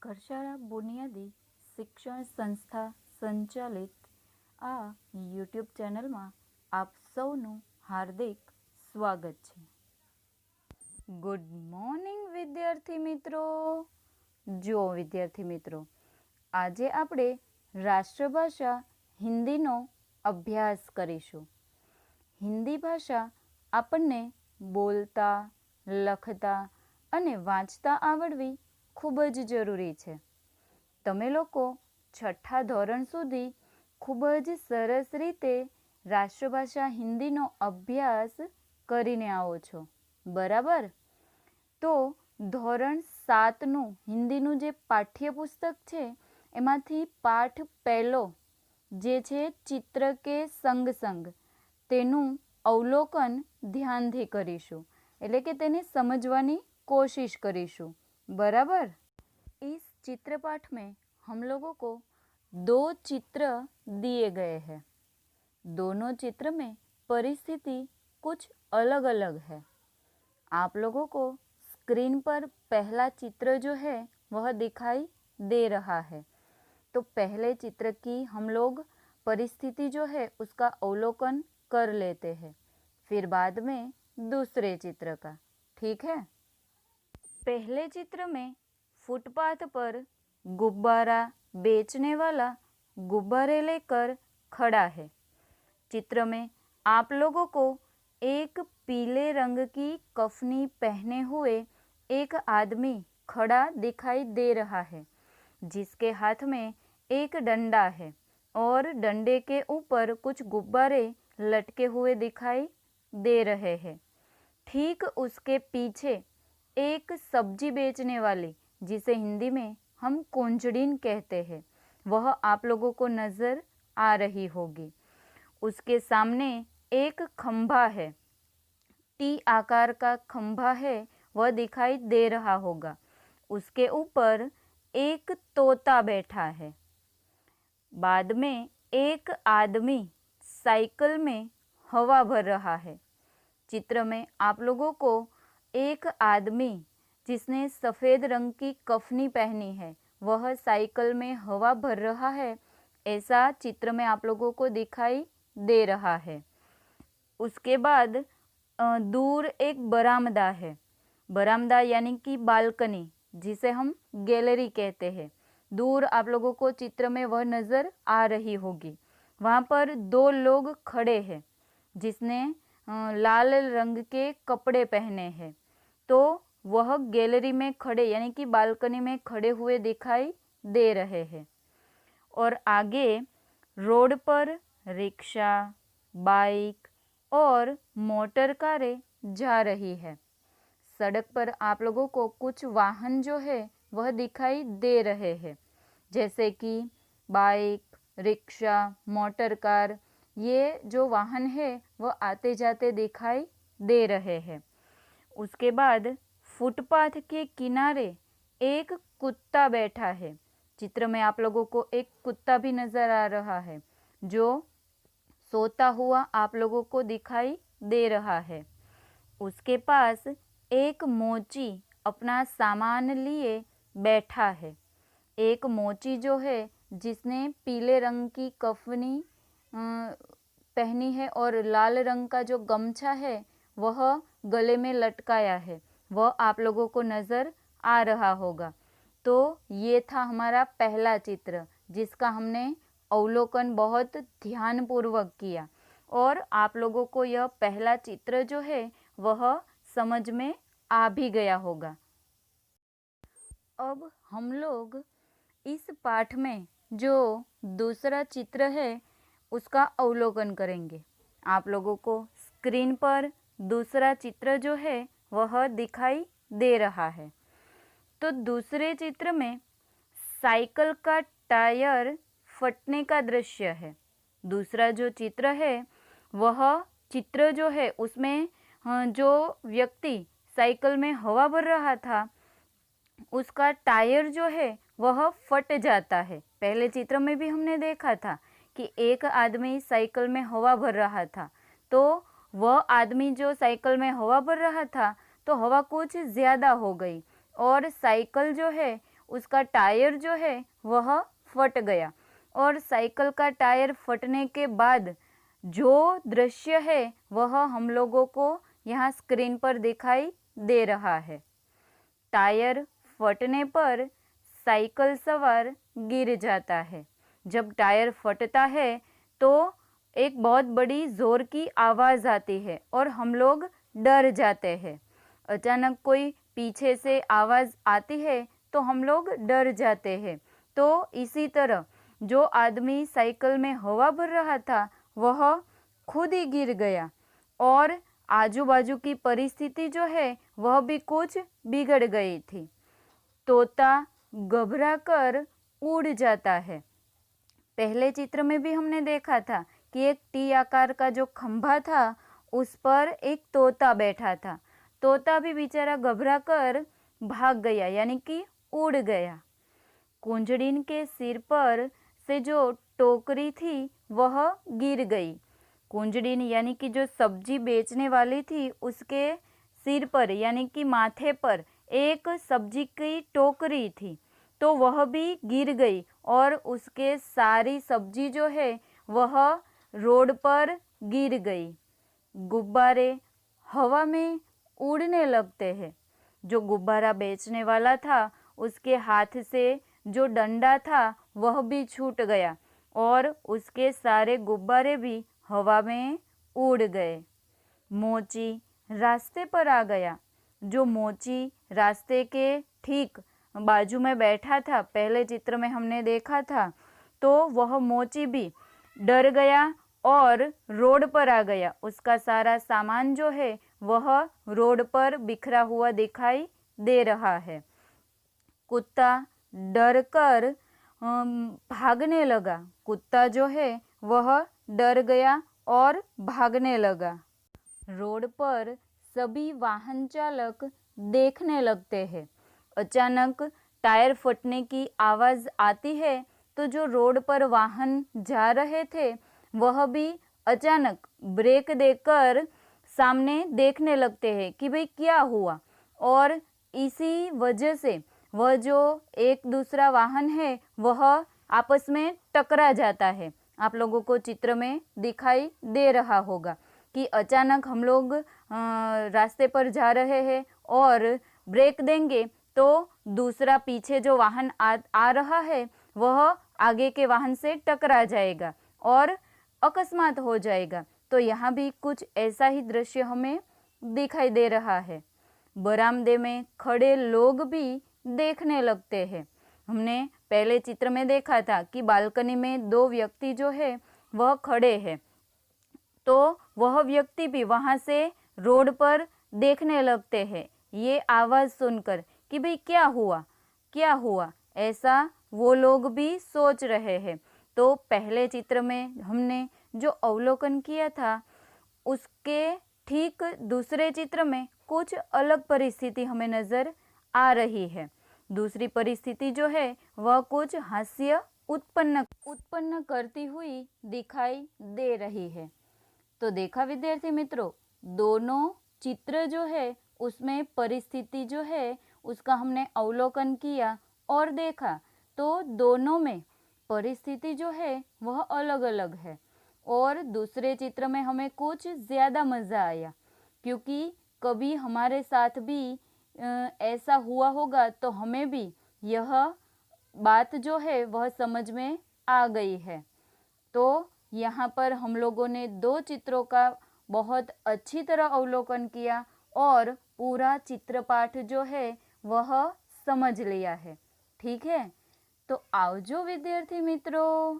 ઘરશાળા બુનિયાદી શિક્ષણ સંસ્થા સંચાલિત આ યુટ્યુબ ચેનલમાં આપ સૌનું હાર્દિક સ્વાગત છે. ગુડ મોર્નિંગ વિદ્યાર્થી મિત્રો. જો વિદ્યાર્થી મિત્રો, આજે આપણે રાષ્ટ્રભાષા હિન્દીનો અભ્યાસ કરીશું. હિન્દી ભાષા આપણને બોલતા, લખતા અને વાંચતા આવડવી ખૂબ જ જરૂરી છે. તમે લોકો છઠ્ઠા ધોરણ સુધી ખૂબ જ સરસ રીતે રાષ્ટ્રભાષા હિન્દીનો અભ્યાસ કરીને આવો છો, બરાબર? તો ધોરણ 7નું હિન્દીનું જે પાઠ્યપુસ્તક છે એમાંથી પાઠ પહેલો જે છે ચિત્ર કે સંગ સંગ, તેનું અવલોકન ધ્યાનથી કરીશું, એટલે કે તેને સમझवानी कोशिश करीशु, बराबर? इस चित्र पाठ में हम लोगों को 2 चित्र दिए गए हैं. दोनों चित्र में परिस्थिति कुछ अलग अलग है. आप लोगों को स्क्रीन पर पहला चित्र जो है वह दिखाई दे रहा है. तो पहले चित्र की हम लोग परिस्थिति जो है उसका अवलोकन कर लेते हैं, फिर बाद में दूसरे चित्र का. ठीक है? पहले चित्र में फुटपाथ पर गुब्बारा बेचने वाला गुब्बारे लेकर खड़ा है. चित्र में आप लोगों को एक पीले रंग की कफनी पहने हुए एक आदमी खड़ा दिखाई दे रहा है, जिसके हाथ में एक डंडा है और डंडे के ऊपर कुछ गुब्बारे लटके हुए दिखाई दे रहे हैं. ठीक उसके पीछे एक सब्जी बेचने वाली, जिसे हिंदी में हम कोंजड़ीन कहते हैं, वह आप लोगों को नज़र आ रही होगी. उसके सामने एक खंभा है, टी आकार का खंभा है, वह दिखाई दे रहा होगा. उसके ऊपर एक तोता बैठा है. बाद में एक आदमी साइकिल में हवा भर रहा है. चित्र में आप लोगों को एक आदमी जिसने सफ़ेद रंग की कफनी पहनी है वह साइकिल में हवा भर रहा है, ऐसा चित्र में आप लोगों को दिखाई दे रहा है. उसके बाद दूर एक बरामदा है. बरामदा यानी कि बालकनी, जिसे हम गैलरी कहते हैं. दूर आप लोगों को चित्र में वह नज़र आ रही होगी. वहाँ पर 2 लोग खड़े हैं जिसने लाल रंग के कपड़े पहने हैं. तो वह गैलरी में खड़े यानी कि बालकनी में खड़े हुए दिखाई दे रहे हैं. और आगे रोड पर रिक्शा, बाइक और मोटर कारें जा रही है. सड़क पर आप लोगों को कुछ वाहन जो है वह दिखाई दे रहे हैं, जैसे कि बाइक, रिक्शा, मोटर कार. ये जो वाहन है वह आते जाते दिखाई दे रहे हैं. उसके बाद फुटपाथ के किनारे एक कुत्ता बैठा है. चित्र में आप लोगों को एक कुत्ता भी नज़र आ रहा है जो सोता हुआ आप लोगों को दिखाई दे रहा है. उसके पास एक मोची अपना सामान लिए बैठा है. एक मोची जो है जिसने पीले रंग की कफनी पहनी है और लाल रंग का जो गमछा है वह गले में लटकाया है, वह आप लोगों को नज़र आ रहा होगा. तो ये था हमारा पहला चित्र जिसका हमने अवलोकन बहुत ध्यानपूर्वक किया और आप लोगों को यह पहला चित्र जो है वह समझ में आ भी गया होगा. अब हम लोग इस पाठ में जो दूसरा चित्र है उसका अवलोकन करेंगे. आप लोगों को स्क्रीन पर दूसरा चित्र जो है वह दिखाई दे रहा है. तो दूसरे चित्र में साइकिल का टायर फटने का दृश्य है. दूसरा जो चित्र है वह चित्र जो है उसमें जो व्यक्ति साइकिल में हवा भर रहा था उसका टायर जो है वह फट जाता है. पहले चित्र में भी हमने देखा था कि एक आदमी साइकिल में हवा भर रहा था, तो वह आदमी जो साइकिल में हवा भर रहा था तो हवा कुछ ज़्यादा हो गई और साइकिल जो है उसका टायर जो है वह फट गया। और साइकिल का टायर फटने के बाद जो दृश्य है वह हम लोगों को यहाँ स्क्रीन पर दिखाई दे रहा है। टायर फटने पर साइकिल सवार गिर जाता है। जब टायर फटता है तो एक बहुत बड़ी ज़ोर की आवाज़ आती है और हम लोग डर जाते हैं। अचानक कोई पीछे से आवाज़ आती है तो हम लोग डर जाते हैं। तो इसी तरह जो आदमी साइकिल में हवा भर रहा था वह खुद ही गिर गया और आजू बाजू की परिस्थिति जो है वह भी कुछ बिगड़ गई थी। तोता घबराकर उड़ जाता है। पहले चित्र में भी हमने देखा था कि एक टी आकार का जो खंभा था उस पर एक तोता बैठा था। तोता भी बेचारा घबराकर भाग गया, यानी कि उड़ गया। कुंजड़िन के सिर पर से जो टोकरी थी वह गिर गई। कुंजड़िन यानी कि जो सब्जी बेचने वाली थी उसके सिर पर यानी कि माथे पर एक सब्जी की टोकरी थी, तो वह भी गिर गई और उसके सारी सब्जी जो है वह रोड पर गिर गई। गुब्बारे हवा में उड़ने लगते हैं। जो गुब्बारा बेचने वाला था उसके हाथ से जो डंडा था वह भी छूट गया और उसके सारे गुब्बारे भी हवा में उड़ गए। मोची रास्ते पर आ गया। जो मोची रास्ते के ठीक बाजू में बैठा था, पहले चित्र में हमने देखा था, तो वह मोची भी डर गया और रोड पर आ गया। उसका सारा सामान जो है वह रोड पर बिखरा हुआ दिखाई दे रहा है। कुत्ता डरकर भागने लगा। कुत्ता जो है वह डर गया और भागने लगा। रोड पर सभी वाहन चालक देखने लगते हैं। अचानक टायर फटने की आवाज़ आती है तो जो रोड पर वाहन जा रहे थे वह भी अचानक ब्रेक देकर सामने देखने लगते हैं कि भाई क्या हुआ, और इसी वजह से वह जो एक दूसरा वाहन है वह आपस में टकरा जाता है। आप लोगों को चित्र में दिखाई दे रहा होगा कि अचानक हम लोग रास्ते पर जा रहे हैं और ब्रेक देंगे तो दूसरा पीछे जो वाहन आ रहा है वह आगे के वाहन से टकरा जाएगा और अकस्मात हो जाएगा। तो यहाँ भी कुछ ऐसा ही दृश्य हमें दिखाई दे रहा है। बरामदे में खड़े लोग भी देखने लगते हैं। हमने पहले चित्र में देखा था कि बालकनी में दो व्यक्ति जो है वह खड़े हैं, तो वह व्यक्ति भी वहाँ से रोड पर देखने लगते हैं ये आवाज़ सुनकर कि भाई क्या हुआ, ऐसा वो लोग भी सोच रहे हैं। तो पहले चित्र में हमने जो अवलोकन किया था उसके ठीक दूसरे चित्र में कुछ अलग परिस्थिति हमें नज़र आ रही है। दूसरी परिस्थिति जो है वह कुछ हास्य उत्पन्न करती हुई दिखाई दे रही है। तो देखा विद्यार्थी मित्रों, दोनों चित्र जो है उसमें परिस्थिति जो है उसका हमने अवलोकन किया और देखा, तो दोनों में परिस्थिति जो है वह अलग अलग है। और दूसरे चित्र में हमें कुछ ज़्यादा मज़ा आया क्योंकि कभी हमारे साथ भी ऐसा हुआ होगा तो हमें भी यह बात जो है वह समझ में आ गई है। तो यहाँ पर हम लोगों ने दो चित्रों का बहुत अच्छी तरह अवलोकन किया और पूरा चित्रपाठ जो है वह समझ लिया है। ठीक है, तो आओ जो विद्यार्थी मित्रों।